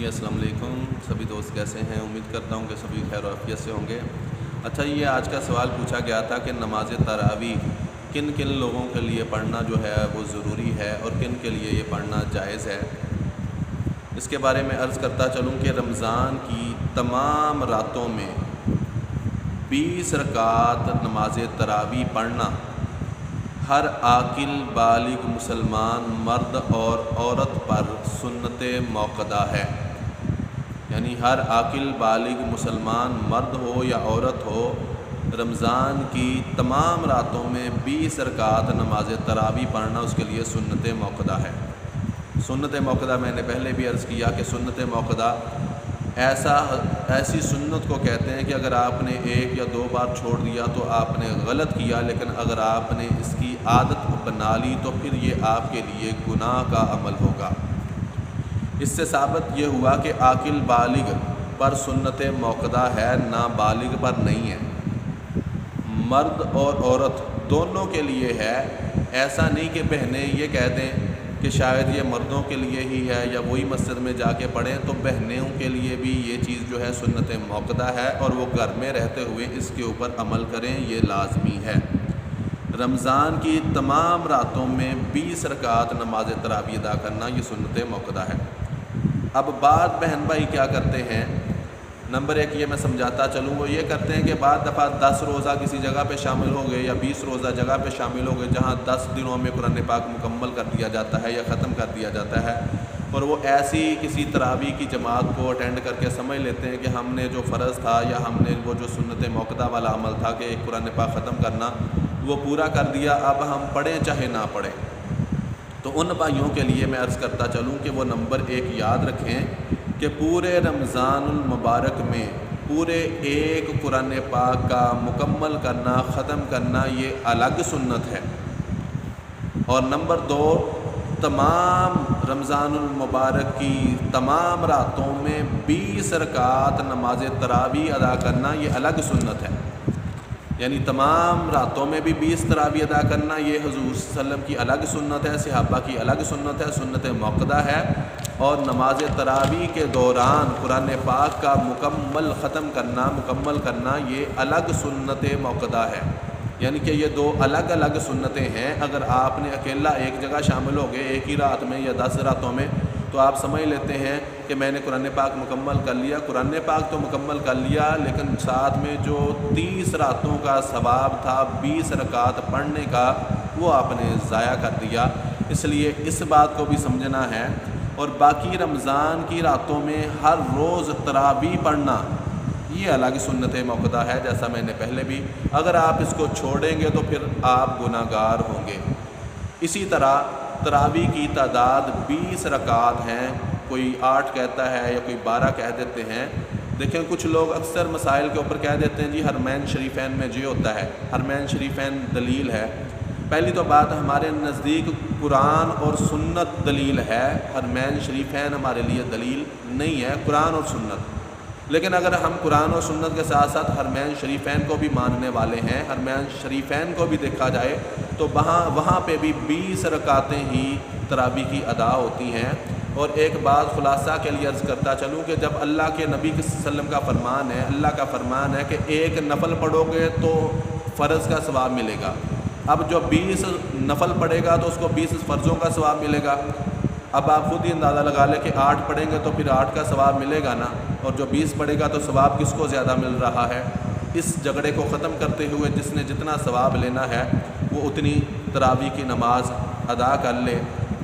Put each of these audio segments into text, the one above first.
جی السلام علیکم سبھی دوست کیسے ہیں؟ امید کرتا ہوں کہ سبھی خیر و عافیت سے ہوں گے۔ اچھا، یہ آج کا سوال پوچھا گیا تھا کہ نماز تراویح کن کن لوگوں کے لیے پڑھنا جو ہے وہ ضروری ہے اور کن کے لیے یہ پڑھنا جائز ہے۔ اس کے بارے میں عرض کرتا چلوں کہ رمضان کی تمام راتوں میں 20 رکعت نماز تراویح پڑھنا ہر عاقل بالغ مسلمان مرد اور عورت پر سنت موقدہ ہے۔ یعنی ہر عاقل بالغ مسلمان مرد ہو یا عورت ہو، رمضان کی تمام راتوں میں 20 رکعت نماز تراویح پڑھنا اس کے لیے سنت موقدہ ہے۔ سنت موقدہ میں نے پہلے بھی عرض کیا کہ سنت موقدہ ایسی سنت کو کہتے ہیں کہ اگر آپ نے 1 یا 2 بار چھوڑ دیا تو آپ نے غلط کیا، لیکن اگر آپ نے اس کی عادت بنا لی تو پھر یہ آپ کے لیے گناہ کا عمل ہوگا۔ اس سے ثابت یہ ہوا کہ عاقل بالغ پر سنت موقدہ ہے، نابالغ پر نہیں ہے۔ مرد اور عورت دونوں کے لیے ہے۔ ایسا نہیں کہ بہنیں یہ کہہ دیں کہ شاید یہ مردوں کے لیے ہی ہے یا وہی مسجد میں جا کے پڑھیں، تو بہنوں کے لیے بھی یہ چیز جو ہے سنت موقدہ ہے اور وہ گھر میں رہتے ہوئے اس کے اوپر عمل کریں، یہ لازمی ہے۔ رمضان کی تمام راتوں میں 20 رکعت نماز تراویح ادا کرنا یہ سنت موقدہ ہے۔ اب بعض بہن بھائی کیا کرتے ہیں، نمبر 1 یہ میں سمجھاتا چلوں، وہ یہ کرتے ہیں کہ بعض دفعہ 10 روزہ کسی جگہ پہ شامل ہو گئے یا 20 روزہ جگہ پہ شامل ہو گئے جہاں 10 دنوں میں قرآن پاک مکمل کر دیا جاتا ہے یا ختم کر دیا جاتا ہے، اور وہ ایسی کسی تراویح کی جماعت کو اٹینڈ کر کے سمجھ لیتے ہیں کہ ہم نے جو فرض تھا یا ہم نے وہ جو سنت موقدہ والا عمل تھا کہ ایک قرآن پاک ختم کرنا، وہ پورا کر دیا، اب ہم پڑھیں چاہے نہ پڑھیں۔ تو ان بھائیوں کے لیے میں عرض کرتا چلوں کہ وہ نمبر 1 یاد رکھیں کہ پورے رمضان المبارک میں پورے ایک قرآن پاک کا مکمل کرنا، ختم کرنا یہ الگ سنت ہے۔ اور نمبر 2، تمام رمضان المبارک کی تمام راتوں میں 20 رکعت نماز تراویح ادا کرنا یہ الگ سنت ہے۔ یعنی تمام راتوں میں بھی 20 تراویح ادا کرنا یہ حضور صلی اللہ علیہ وسلم کی الگ سنت ہے، صحابہ کی الگ سنت ہے، سنت موقدہ ہے۔ اور نماز تراویح کے دوران قرآن پاک کا مکمل کرنا یہ الگ سنت موقدہ ہے۔ یعنی کہ یہ 2 الگ الگ سنتیں ہیں۔ اگر آپ نے اکیلا ایک جگہ شامل ہو گئے ایک ہی رات میں یا 10 راتوں میں تو آپ سمجھ لیتے ہیں کہ میں نے قرآن پاک مکمل کر لیا۔ قرآن پاک تو مکمل کر لیا، لیکن ساتھ میں جو 30 راتوں کا ثواب تھا 20 رکعت پڑھنے کا، وہ آپ نے ضائع کر دیا۔ اس لیے اس بات کو بھی سمجھنا ہے۔ اور باقی رمضان کی راتوں میں ہر روز تراویح پڑھنا یہ الگ سنت موقدہ ہے، جیسا میں نے پہلے بھی، اگر آپ اس کو چھوڑیں گے تو پھر آپ گناہ گار ہوں گے۔ اسی طرح تراویح کی تعداد 20 رکعت ہیں، کوئی 8 کہتا ہے یا کوئی 12 کہہ دیتے ہیں۔ دیکھیں کچھ لوگ اکثر مسائل کے اوپر کہہ دیتے ہیں جی حرمین شریفین میں یہ ہوتا ہے۔ حرمین شریفین دلیل ہے۔ پہلی تو بات ہمارے نزدیک قرآن اور سنت دلیل ہے، حرمین شریفین ہمارے لیے دلیل نہیں ہے، قرآن اور سنت۔ لیکن اگر ہم قرآن اور سنت کے ساتھ ساتھ حرمین شریفین کو بھی ماننے والے ہیں، حرمین شریفین کو بھی دیکھا جائے تو وہاں پہ بھی 20 رکعتیں ہی تراویح کی ادا ہوتی ہیں۔ اور ایک بات خلاصہ کے لیے عرض کرتا چلوں کہ جب اللہ کے نبی صلی اللہ علیہ وسلم کا فرمان ہے، اللہ کا فرمان ہے کہ ایک نفل پڑھو گے تو فرض کا ثواب ملے گا، اب جو 20 نفل پڑھے گا تو اس کو 20 فرضوں کا ثواب ملے گا۔ اب آپ خود ہی اندازہ لگا لیں کہ 8 پڑھیں گے تو پھر 8 کا ثواب ملے گا نا، اور جو 20 پڑھے گا تو ثواب کس کو زیادہ مل رہا ہے؟ اس جھگڑے کو ختم کرتے ہوئے جس نے جتنا ثواب لینا ہے وہ اتنی تراویح کی نماز ادا کر لے۔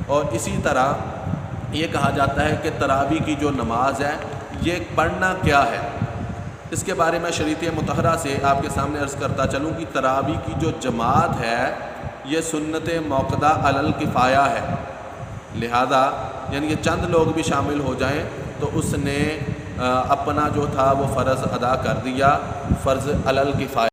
اور اسی طرح یہ کہا جاتا ہے کہ تراویح کی جو نماز ہے یہ پڑھنا کیا ہے، اس کے بارے میں شریعت مطہرہ سے آپ کے سامنے عرض کرتا چلوں کہ تراویح کی جو جماعت ہے یہ سنت موقدہ علی الکفایہ ہے۔ لہذا یعنی کہ چند لوگ بھی شامل ہو جائیں تو اس نے اپنا جو تھا وہ فرض ادا کر دیا، فرض علی الکفایہ۔